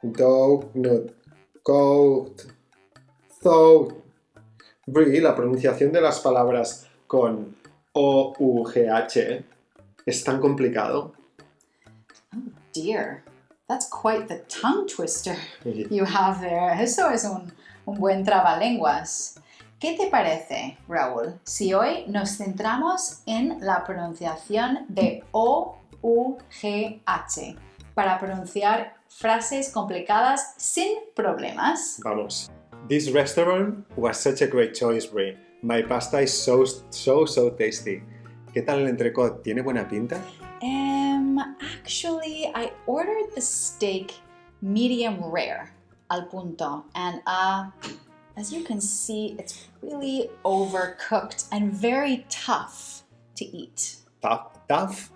Donut, coat, thought. Brie, la pronunciación de las palabras con O-U-G-H es tan complicado. Oh dear, that's quite the tongue twister you have there. Eso es un buen trabalenguas. ¿Qué te parece, Raúl, si hoy nos centramos en la pronunciación de O-U-G-H para pronunciar frases complicadas sin problemas? Vamos. This restaurant was such a great choice, Brie. My pasta is so tasty. ¿Qué tal el entrecot? ¿Tiene buena pinta? Actually, I ordered the steak medium rare, al punto, and as you can see, it's really overcooked and very tough to eat. Tough?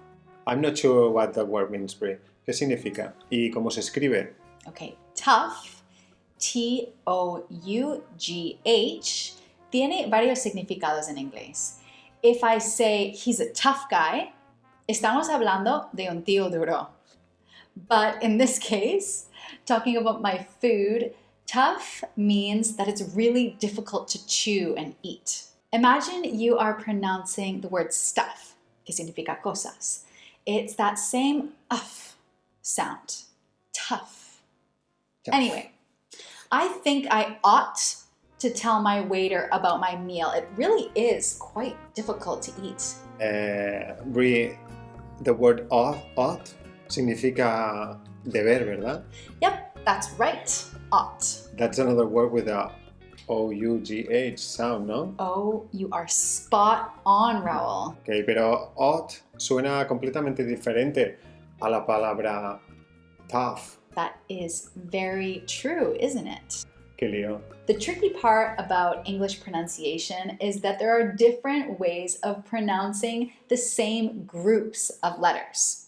I'm not sure what that word means, Brie. ¿Qué significa? ¿Y cómo se escribe? Okay, tough, T-O-U-G-H, tiene varios significados en inglés. If I say he's a tough guy, estamos hablando de un tío duro. But in this case, talking about my food, tough means that it's really difficult to chew and eat. Imagine you are pronouncing the word stuff, que significa cosas. It's that same sound. Tough. Anyway, I think I ought to tell my waiter about my meal. It really is quite difficult to eat. Brie, the word ought significa deber, ¿verdad? Yep, that's right. Ought. That's another word with a O-U-G-H sound, ¿no? Oh, you are spot on, Raúl. Ok, pero ought suena completamente diferente a la palabra tough. That is very true, isn't it? Qué lío. The tricky part about English pronunciation is that there are different ways of pronouncing the same groups of letters.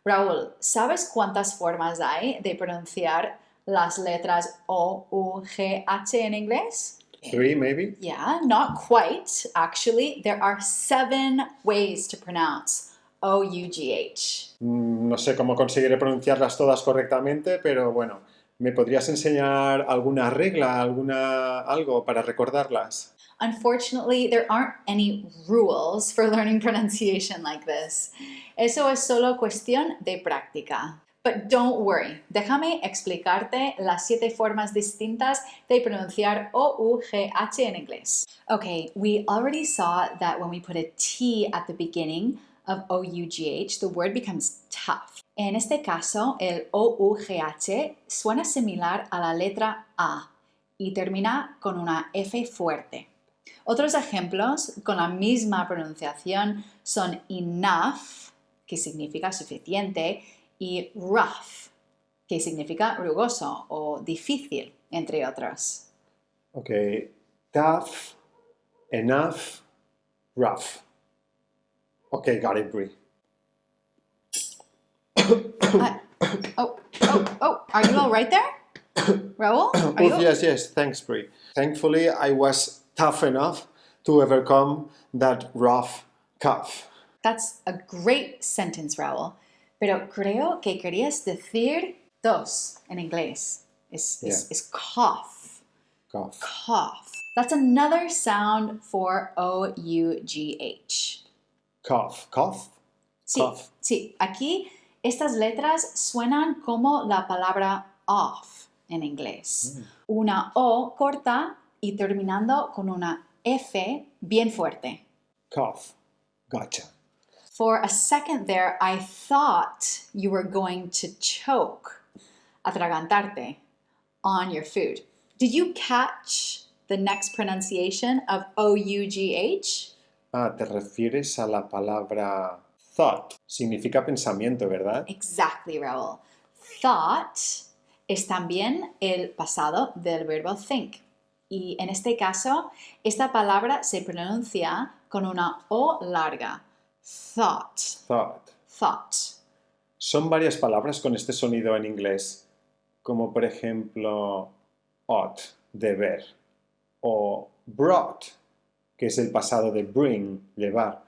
Raúl, ¿sabes cuántas formas hay de pronunciar las letras O, U, G, H en inglés? 3 maybe? Yeah, not quite. Actually, there are 7 ways to pronounce O-U-G-H. No sé cómo conseguiré pronunciarlas todas correctamente, pero bueno, ¿me podrías enseñar alguna regla, algo para recordarlas? Unfortunately, there aren't any rules for learning pronunciation like this. Eso es solo cuestión de práctica. But don't worry, déjame explicarte las 7 formas distintas de pronunciar O-U-G-H en inglés. Okay, we already saw that when we put a T at the beginning of O-U-G-H, the word becomes tough. En este caso, el O-U-G-H suena similar a la letra A y termina con una F fuerte. Otros ejemplos con la misma pronunciación son enough, que significa suficiente, y rough, que significa rugoso o difícil, entre otros. Ok, tough, enough, rough. Ok, got it, Brie. Are you all right there? Raúl? Yes, thanks, Brie. Thankfully, I was tough enough to overcome that rough cough. That's a great sentence, Raúl. Pero creo que querías decir dos en inglés. Es cough. Cough. That's another sound for O-U-G-H. Cough. Cough? Sí. Aquí estas letras suenan como la palabra off en inglés. Una O corta y terminando con una F bien fuerte. Cough. Gotcha. For a second there, I thought you were going to choke, atragantarte, on your food. Did you catch the next pronunciation of O-U-G-H? Te refieres a la palabra thought. Significa pensamiento, ¿verdad? Exactly, Raúl. Thought es también el pasado del verbo think. Y en este caso, esta palabra se pronuncia con una O larga. Thought. Son varias palabras con este sonido en inglés, como por ejemplo ought, deber, o brought, que es el pasado de bring, llevar.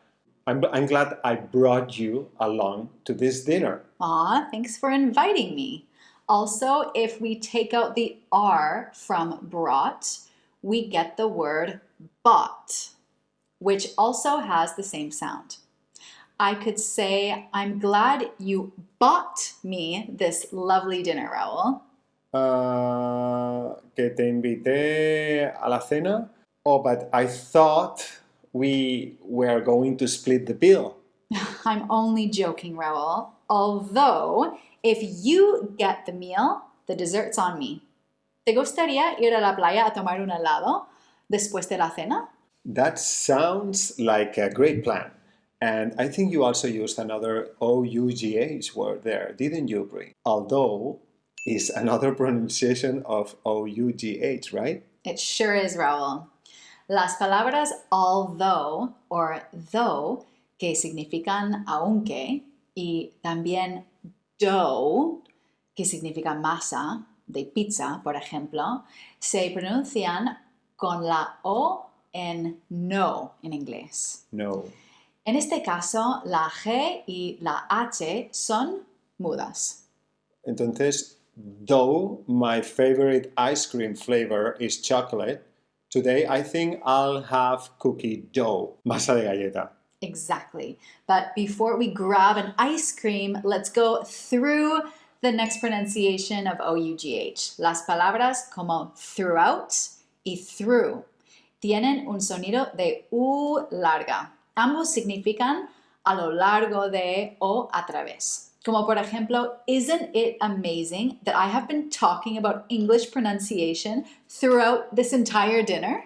I'm glad I brought you along to this dinner. Aw, thanks for inviting me. Also, if we take out the R from brought, we get the word bought, which also has the same sound. I could say, I'm glad you bought me this lovely dinner, Raul. Que te invité a la cena. Oh, but I thought we were going to split the bill. I'm only joking, Raul. Although, if you get the meal, the dessert's on me. ¿Te gustaría ir a la playa a tomar un helado después de la cena? That sounds like a great plan. And I think you also used another OUGH word there, didn't you, Brie? Although is another pronunciation of OUGH, right? It sure is, Raul. Las palabras although or though, que significan aunque, y también dough, que significa masa, de pizza, por ejemplo, se pronuncian con la O en no en inglés. No. En este caso, la G y la H son mudas. Entonces, though my favorite ice cream flavor is chocolate, today I think I'll have cookie dough, masa de galleta. Exactly. But before we grab an ice cream, let's go through the next pronunciation of OUGH. Las palabras como throughout y through tienen un sonido de U larga. Ambos significan a lo largo de o a través. Como por ejemplo, isn't it amazing that I have been talking about English pronunciation throughout this entire dinner?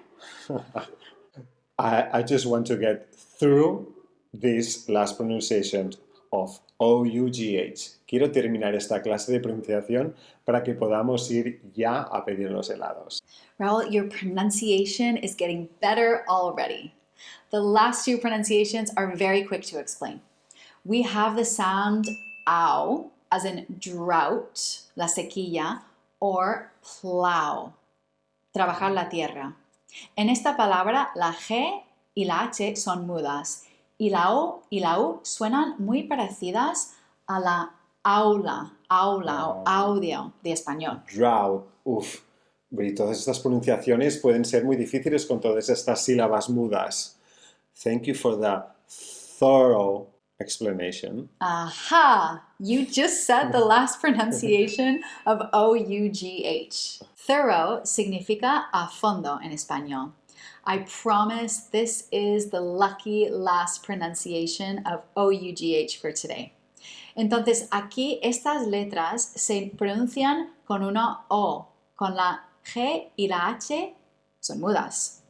I just want to get through this last pronunciation of OUGH. Quiero terminar esta clase de pronunciación para que podamos ir ya a pedir los helados. Raul, your pronunciation is getting better already. The last two pronunciations are very quick to explain. We have the sound ow, as in drought, la sequía, or plow, trabajar la tierra. En esta palabra, la G y la H son mudas y la O y la U suenan muy parecidas a la aula o audio de español. Drought, uff. Y todas estas pronunciaciones pueden ser muy difíciles con todas estas sílabas mudas. Thank you for the thorough explanation. Aha! You just said the last pronunciation of OUGH. Thorough significa a fondo en español. I promise this is the lucky last pronunciation of OUGH for today. Entonces, aquí estas letras se pronuncian con una O, con la G y la H son mudas.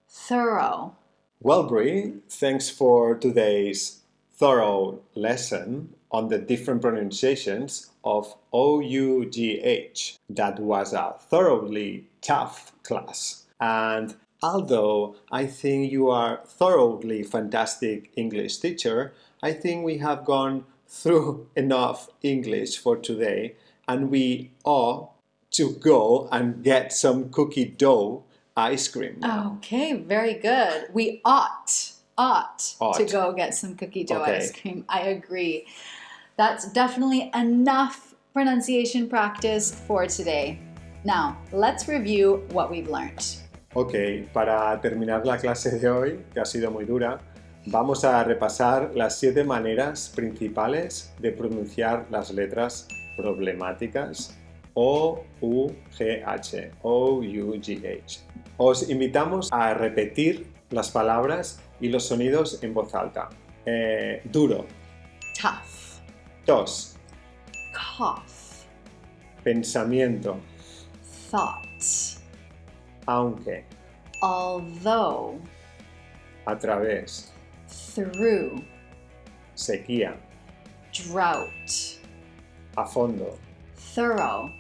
Thorough. Well, Brie, thanks for today's thorough lesson on the different pronunciations of OUGH. That was a thoroughly tough class. And although I think you are thoroughly fantastic English teacher, I think we have gone through enough English for today, and we ought to go and get some cookie dough ice cream now. Okay, very good. We ought to go get some cookie dough Okay. ice cream. I agree. That's definitely enough pronunciation practice for today. Now, let's review what we've learned. Ok, para terminar la clase de hoy, que ha sido muy dura, vamos a repasar las 7 maneras principales de pronunciar las letras problemáticas O-U-G-H, O-U-G-H. Os invitamos a repetir las palabras y los sonidos en voz alta. Duro, Tough, tos, cough, pensamiento, thought, aunque, although, a través, through, sequía, drought, a fondo. thorough.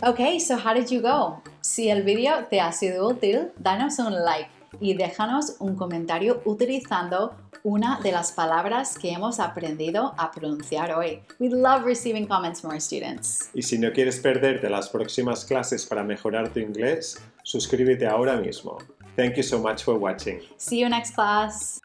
Okay, so how did you go? Si el video te ha sido útil, danos un like y déjanos un comentario utilizando una de las palabras que hemos aprendido a pronunciar hoy. We love receiving comments from our students. Y si no quieres perderte las próximas clases para mejorar tu inglés, suscríbete ahora mismo. Thank you so much for watching. See you next class.